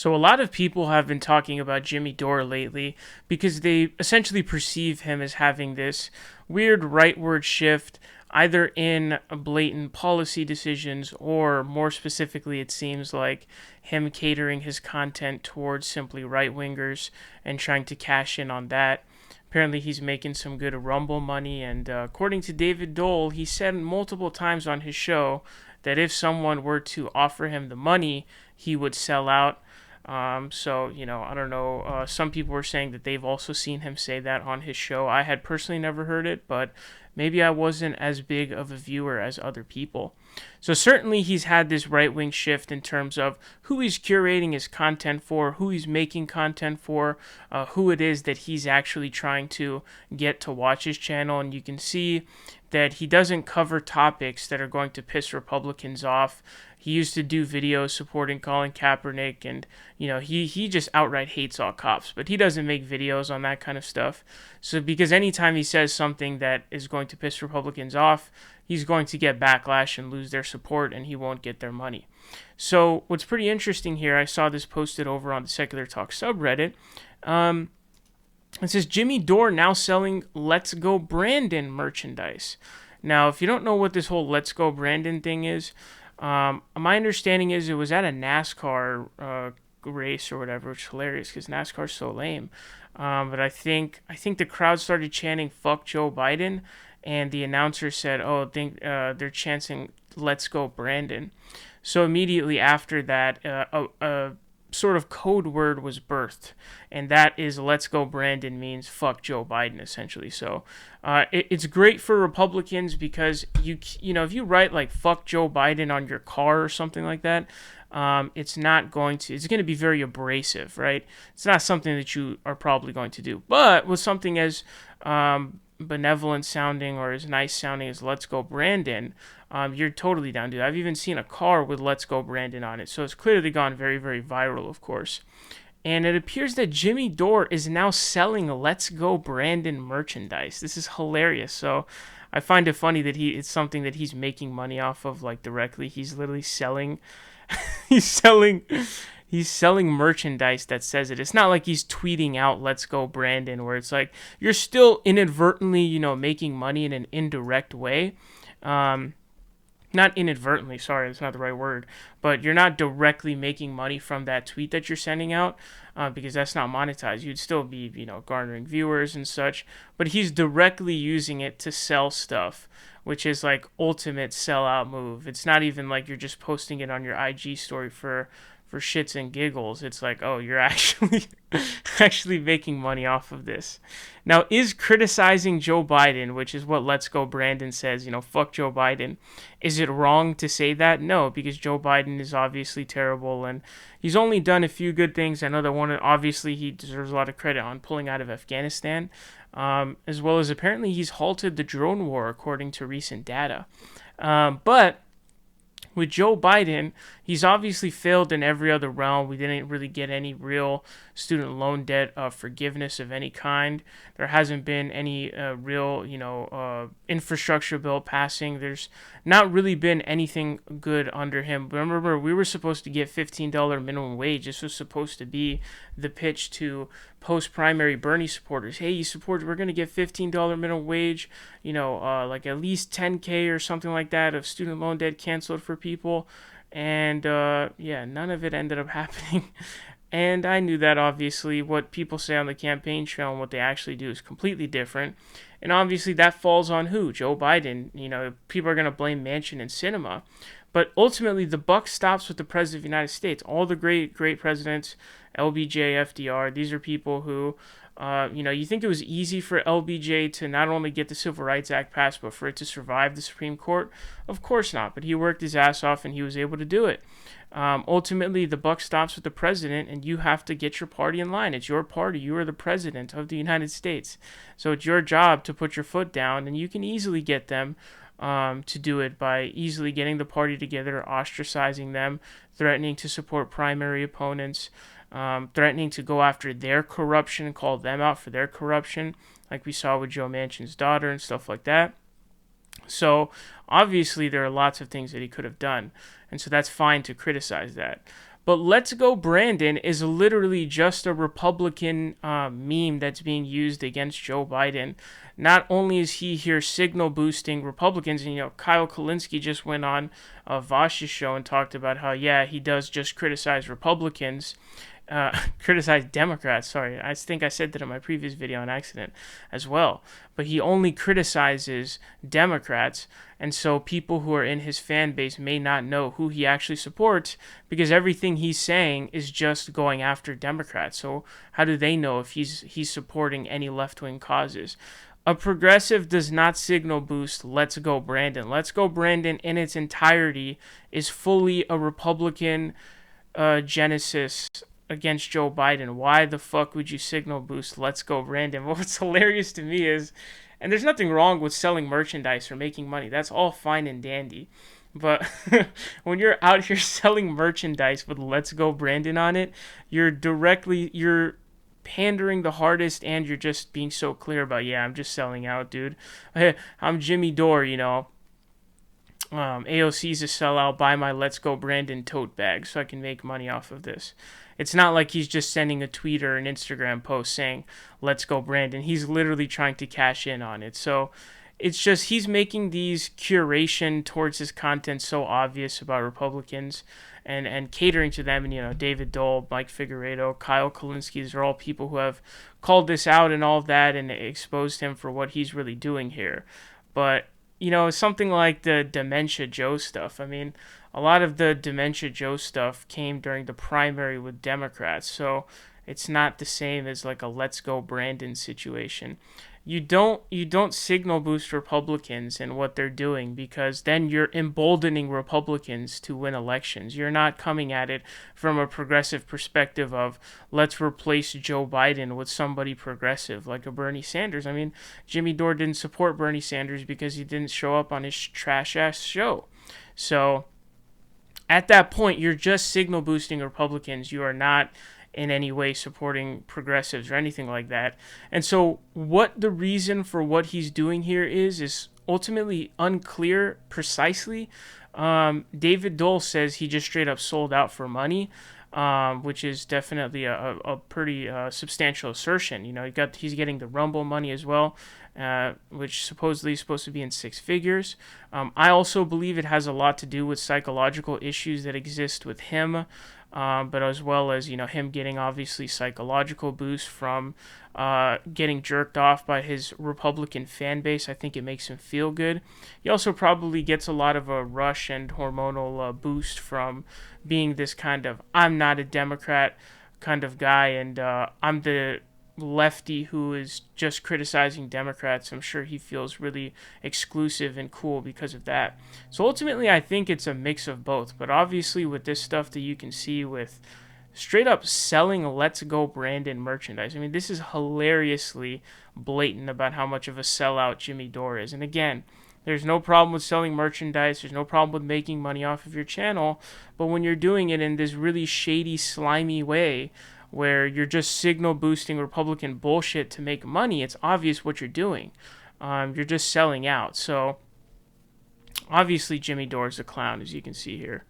So a lot of people have been talking about Jimmy Dore lately because they essentially perceive him as having this weird rightward shift, either in blatant policy decisions or more specifically, it seems like him catering his content towards simply right wingers and trying to cash in on that. Apparently, he's making some good Rumble money, and according to David Dole, he said multiple times on his show that if someone were to offer him the money, he would sell out. I don't know. Some people were saying that they've also seen him say that on his show. I had personally never heard it, but maybe I wasn't as big of a viewer as other people. So certainly he's had this right-wing shift in terms of who he's curating his content for, who he's making content for, who it is that he's actually trying to get to watch his channel. And you can see that he doesn't cover topics that are going to piss Republicans off. He used to do videos supporting Colin Kaepernick, and he just outright hates all cops, but he doesn't make videos on that kind of stuff. So because anytime he says something that is going to piss Republicans off, he's going to get backlash and lose their support, and he won't get their money. So what's pretty interesting here, I saw this posted over on the Secular Talk subreddit. It says Jimmy Dore now selling Let's Go Brandon merchandise. Now, if you don't know what this whole Let's Go Brandon thing is, my understanding is it was at a NASCAR race or whatever, which is hilarious because NASCAR's so lame. But I think the crowd started chanting "Fuck Joe Biden," and the announcer said, "Oh, I think they're chanting Let's Go Brandon." So immediately after that, a sort of code word was birthed, and that is "Let's Go Brandon" means "fuck Joe Biden" essentially. So it's great for Republicans because if you write like "fuck Joe Biden" on your car or something like that, it's going to be very abrasive, right? It's not something that you are probably going to do. But with something as benevolent sounding or as nice sounding as "Let's Go Brandon," you're totally down to that. I've even seen a car with "Let's Go Brandon" on it. So it's clearly gone very, very viral, of course. And it appears that Jimmy Dore is now selling Let's Go Brandon merchandise. This is hilarious. So I find it funny that it's something that he's making money off of, like, directly. He's literally selling he's selling merchandise that says it. It's not like he's tweeting out "Let's Go Brandon," where it's like you're still inadvertently, making money in an indirect way. Not inadvertently, sorry, that's not the right word, but you're not directly making money from that tweet that you're sending out, because that's not monetized. You'd still be, garnering viewers and such, but he's directly using it to sell stuff, which is like ultimate sellout move. It's not even like you're just posting it on your IG story for shits and giggles. It's like, oh, you're actually actually making money off of this. Now, is criticizing Joe Biden, which is what Let's Go Brandon says, fuck Joe Biden, is it wrong to say that? No, because Joe Biden is obviously terrible, and he's only done a few good things. I know that obviously he deserves a lot of credit on pulling out of Afghanistan, as well as apparently he's halted the drone war according to recent data. But with Joe Biden, he's obviously failed in every other realm. We didn't really get any real student loan debt forgiveness of any kind. There hasn't been any real, infrastructure bill passing. There's not really been anything good under him. But remember, we were supposed to get $15 minimum wage. This was supposed to be the pitch to post-primary Bernie supporters. Hey, we're going to get $15 minimum wage, like at least $10K or something like that of student loan debt canceled for people. And none of it ended up happening. And I knew that, obviously. What people say on the campaign trail and what they actually do is completely different. And obviously that falls on who? Joe Biden. People are going to blame Manchin and Sinema. But ultimately, the buck stops with the President of the United States. All the great presidents, LBJ, FDR, these are people who, you think it was easy for LBJ to not only get the Civil Rights Act passed, but for it to survive the Supreme Court? Of course not. But he worked his ass off and he was able to do it. Ultimately, the buck stops with the president, and you have to get your party in line. It's your party. You are the president of the United States. So it's your job to put your foot down, and you can easily get them to do it by easily getting the party together, ostracizing them, threatening to support primary opponents, threatening to go after their corruption, call them out for their corruption, like we saw with Joe Manchin's daughter and stuff like that. So obviously there are lots of things that he could have done, and so that's fine to criticize that. But Let's Go Brandon is literally just a Republican meme that's being used against Joe Biden. Not only is he here signal boosting Republicans, and Kyle Kalinske just went on Vosh's show and talked about how, yeah, he does just criticize Republicans. Criticize Democrats. Sorry, I think I said that in my previous video on accident as well. But he only criticizes Democrats, and so people who are in his fan base may not know who he actually supports because everything he's saying is just going after Democrats. So how do they know if he's supporting any left-wing causes? A progressive does not signal boost Let's Go Brandon. Let's Go Brandon in its entirety is fully a Republican genesis against Joe Biden. Why the fuck would you signal boost Let's Go Brandon? Well, what's hilarious to me is, and there's nothing wrong with selling merchandise or making money. That's all fine and dandy. But when you're out here selling merchandise with Let's Go Brandon on it, you're pandering the hardest, and you're just being so clear about, yeah, I'm just selling out, dude. I'm Jimmy Dore, AOC's a sellout, buy my Let's Go Brandon tote bag so I can make money off of this. It's not like he's just sending a tweet or an Instagram post saying, Let's Go Brandon. He's literally trying to cash in on it. So it's just he's making these curation towards his content so obvious about Republicans and catering to them. And, David Dole, Mike Figueredo, Kyle Kalinske, these are all people who have called this out and all of that and exposed him for what he's really doing here. But something like the Dementia Joe stuff. I mean, a lot of the Dementia Joe stuff came during the primary with Democrats, so it's not the same as like a Let's Go Brandon situation. You don't signal boost Republicans and what they're doing, because then you're emboldening Republicans to win elections. You're not coming at it from a progressive perspective of let's replace Joe Biden with somebody progressive like a Bernie Sanders. I mean, Jimmy Dore didn't support Bernie Sanders because he didn't show up on his trash ass show. So at that point, you're just signal boosting Republicans. You are not in any way supporting progressives or anything like that. And so what the reason for what he's doing here is ultimately unclear precisely. David Dole says he just straight up sold out for money, which is definitely a pretty substantial assertion. He's getting the Rumble money as well, which supposedly is supposed to be in six figures. I also believe it has a lot to do with psychological issues that exist with him, but as well as him getting obviously psychological boost from getting jerked off by his Republican fan base. I think it makes him feel good. He also probably gets a lot of a rush and hormonal boost from being this kind of I'm not a Democrat kind of guy, and I'm the lefty who is just criticizing Democrats. I'm sure he feels really exclusive and cool because of that. So ultimately, I think it's a mix of both. But obviously, with this stuff that you can see with straight up selling Let's Go Brandon merchandise, I mean, this is hilariously blatant about how much of a sellout Jimmy Dore is. And again, there's no problem with selling merchandise. There's no problem with making money off of your channel. But when you're doing it in this really shady, slimy way, where you're just signal boosting Republican bullshit to make money, it's obvious what you're doing. You're just selling out. So obviously Jimmy Dore is a clown, as you can see here.